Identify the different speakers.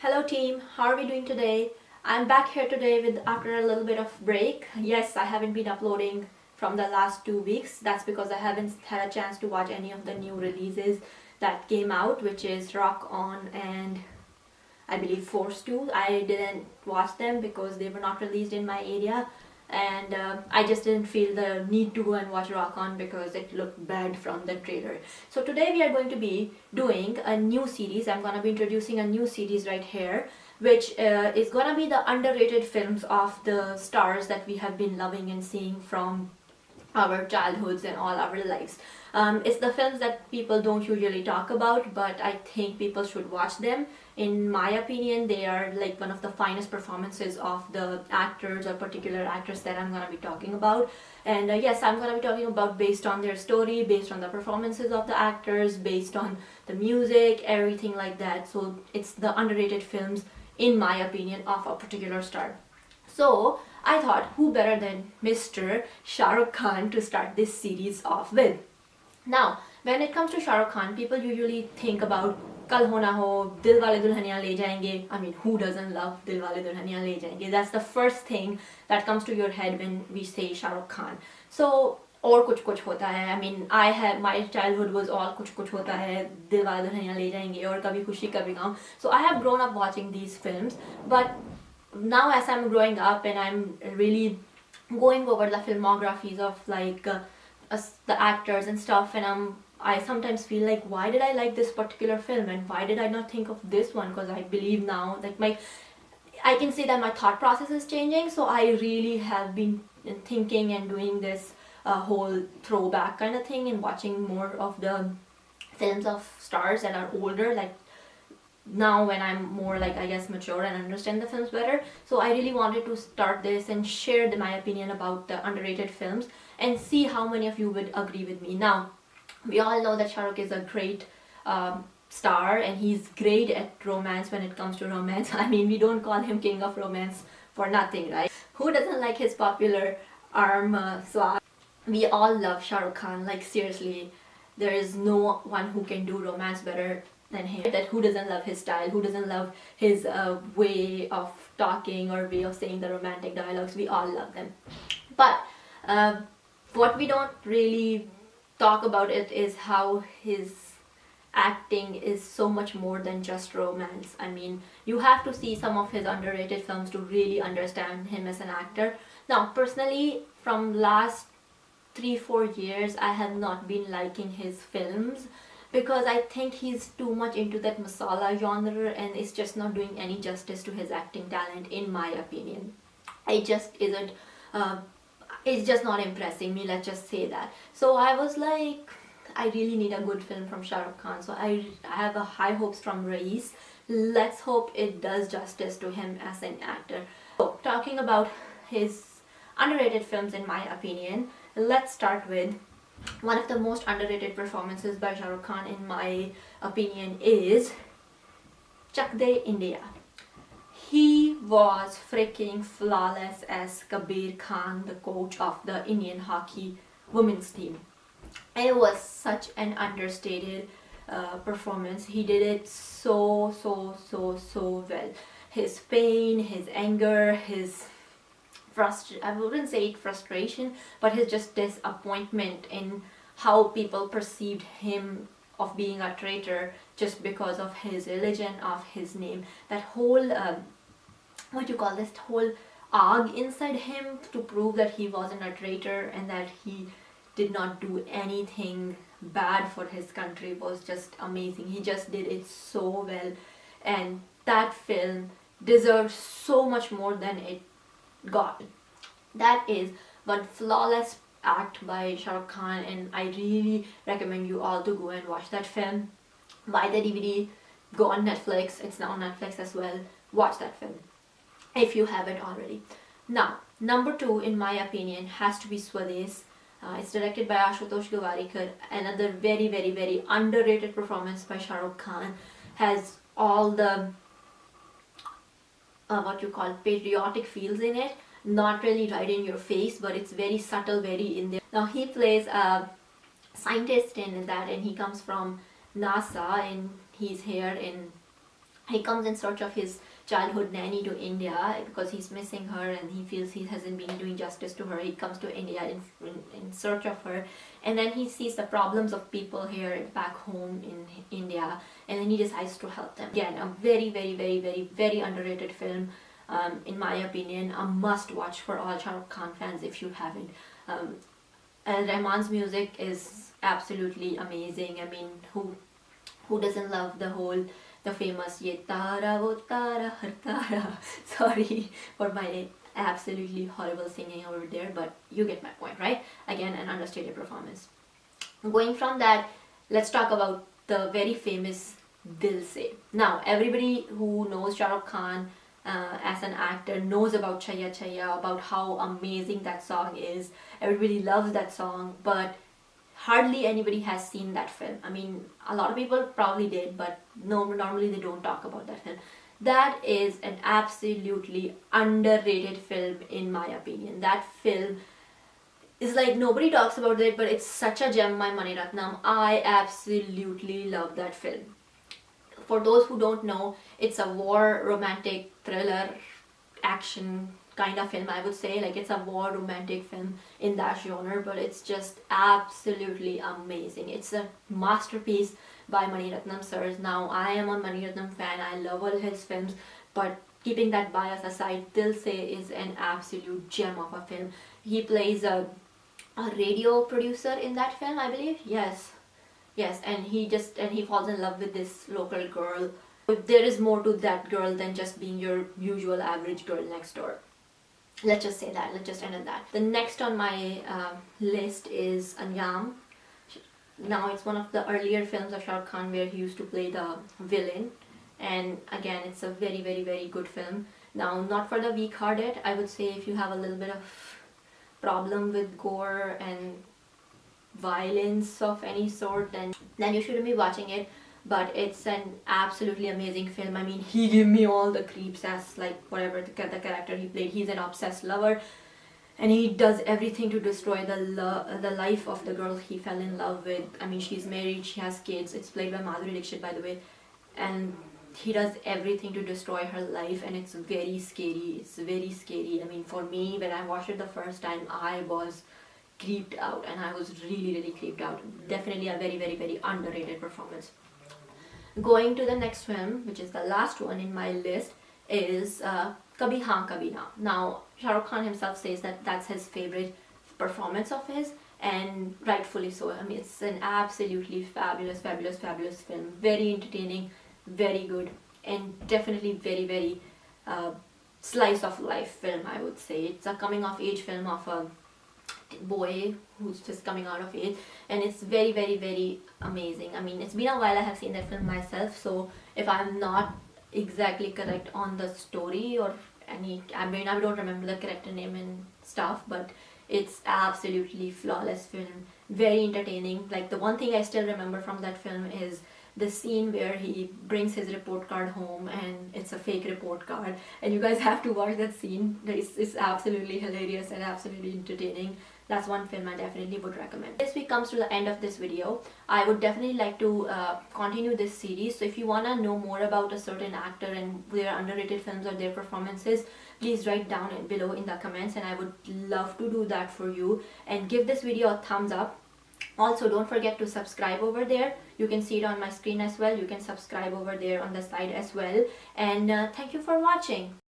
Speaker 1: Hello team, how are we doing today? I'm back here today with after a little bit of break. Yes, I haven't been uploading from the last 2 weeks. That's because I haven't had a chance to watch any of the new releases that came out, which is Rock On and I believe Force 2. I didn't watch them because they were not released in my area, and I just didn't feel the need to go and watch Rock On because it looked bad from the trailer. So today we are going to be doing a new series. I'm going to be introducing a new series right here, which is going to be the underrated films of the stars that we have been loving and seeing from our childhoods and all our lives. It's the films that people don't usually talk about, but I think people should watch them. In my opinion, they are like one of the finest performances of the actors or particular actors that I'm going to be talking about. And yes, I'm going to be talking about based on their story, based on the performances of the actors, based on the music, everything like that. So it's the underrated films, in my opinion, of a particular star. So I thought, who better than Mr. Shahrukh Khan to start this series off with? Now, when it comes to Shahrukh Khan, people usually think about Kal Ho Na Ho, Dil Wale Dulhaniya Le Jayenge. I mean, who doesn't love Dil Wale Dulhaniya Le Jayenge? That's the first thing that comes to your head when we say Shahrukh Khan. So, और कुछ कुछ होता है. I mean, my childhood was all कुछ कुछ होता है, दिल वाले दुल्हनिया ले जाएंगे और कभी खुशी कभी गम. So I have grown up watching these films, but now as I'm growing up and I'm really going over the filmographies of like the actors and stuff, and I sometimes feel like, why did I like this particular film and why did I not think of this one? Because I believe now that I can say that my thought process is changing. So I really have been thinking and doing this whole throwback kind of thing and watching more of the films of stars that are older, like now when I'm more like, I guess, mature and understand the films better. So I really wanted to start this and share my opinion about the underrated films and see how many of you would agree with me. Now, we all know that Shahrukh is a great star and he's great at romance when it comes to romance. I mean, we don't call him king of romance for nothing, right? Who doesn't like his popular arm swag? We all love Shahrukh Khan, like seriously. There is no one who can do romance better than him. That who doesn't love his style, who doesn't love his way of talking or way of saying the romantic dialogues. We all love them. But what we don't really talk about it is how his acting is so much more than just romance. I mean, you have to see some of his underrated films to really understand him as an actor. Now, personally, from last 3-4 years, I have not been liking his films because I think he's too much into that masala genre and it's just not doing any justice to his acting talent, in my opinion. It just isn't, it's just not impressing me, let's just say that. So I was like, I really need a good film from Shahrukh Khan. So I have a high hopes from Raees. Let's hope it does justice to him as an actor. So talking about his underrated films, in my opinion, let's start with one of the most underrated performances by Shahrukh Khan, in my opinion, is Chak De India. He was freaking flawless as Kabir Khan, the coach of the Indian hockey women's team. It was such an understated performance. He did it so well. His pain, his anger, his I wouldn't say frustration, but his just disappointment in how people perceived him of being a traitor just because of his religion, of his name. That whole what do you call this whole arg inside him to prove that he wasn't a traitor and that he did not do anything bad for his country was just amazing. He just did it so well, and that film deserves so much more than it got. That is one flawless act by Shahrukh Khan, and I really recommend you all to go and watch that film. Buy the DVD, go on Netflix, it's now on Netflix as well. Watch that film if you haven't already. Now, number 2, in my opinion, has to be Swades. It's directed by Ashutosh Gowariker. Another very underrated performance by Shahrukh Khan. Has all the what you call patriotic feels in it. Not really right in your face, but it's very subtle, very in there. Now he plays a scientist in that, and he comes from NASA, and he's here in he comes in search of his childhood nanny to India because he's missing her and he feels he hasn't been doing justice to her. He comes to India in search of her, and then he sees the problems of people here back home in India, and then he decides to help them. Again, a very, very, very, very, very underrated film. In my opinion, a must watch for all Shahrukh Khan fans if you haven't. Rahman's music is absolutely amazing. I mean, who doesn't love the famous Ye Tara Wo Tara Har Tara. Sorry for my absolutely horrible singing over there, but you get my point, right? Again, an understated performance. Going from that, let's talk about the very famous Dil Se. Now, everybody who knows Shahrukh Khan as an actor knows about Chaya Chaya, about how amazing that song is. Everybody loves that song, but hardly anybody has seen that film. I mean, a lot of people probably did, but no, normally they don't talk about that film. That is an absolutely underrated film in my opinion. That film is like, nobody talks about it, but it's such a gem by Mani Ratnam. I absolutely love that film. For those who don't know, it's a war, romantic, thriller, action kind of film, I would say. Like, it's a war romantic film in that genre, but it's just absolutely amazing. It's a masterpiece by Mani Ratnam sirs. Now, I am a Mani Ratnam fan. I love all his films, but keeping that bias aside, Dil Se is an absolute gem of a film. He plays a radio producer in that film, I believe. Yes, and he falls in love with this local girl. There is more to that girl than just being your usual average girl next door. Let's just say that. Let's just end on that. The next on my list is Anjam. Now, it's one of the earlier films of Shahrukh Khan where he used to play the villain, and again, it's a very, very, very good film. Now, not for the weak-hearted. I would say if you have a little bit of problem with gore and violence of any sort, then you shouldn't be watching it. But it's an absolutely amazing film. I mean, he gave me all the creeps as like whatever the character he played. He's an obsessed lover, and he does everything to destroy the life of the girl he fell in love with. I mean, she's married, she has kids. It's played by Madhuri Dixit, by the way, and he does everything to destroy her life, and it's very scary. It's very scary. I mean, for me, when I watched it the first time, I was creeped out, and I was really, really creeped out. Definitely a very, very, very underrated performance. Going to the next film, which is the last one in my list, is Kabhi Haan Kabhi Na. Now, Shahrukh Khan himself says that that's his favorite performance of his, and rightfully so. I mean, it's an absolutely fabulous, fabulous, fabulous film. Very entertaining, very good, and definitely very, very slice of life film, I would say. It's a coming of age film of a boy who's just coming out of age, and it's very, very, very amazing. I mean, it's been a while I have seen that film myself, so if I'm not exactly correct on the story or any, I mean, I don't remember the character name and stuff, but it's absolutely flawless film, very entertaining. Like, the one thing I still remember from that film is the scene where he brings his report card home and it's a fake report card, and you guys have to watch that scene. It's absolutely hilarious and absolutely entertaining. That's one film I definitely would recommend. This week comes to the end of this video. I would definitely like to continue this series, so if you want to know more about a certain actor and their underrated films or their performances, please write down below in the comments, and I would love to do that for you. And give this video a thumbs up. Also, don't forget to subscribe over there. You can see it on my screen as well. You can subscribe over there on the side as well. And thank you for watching.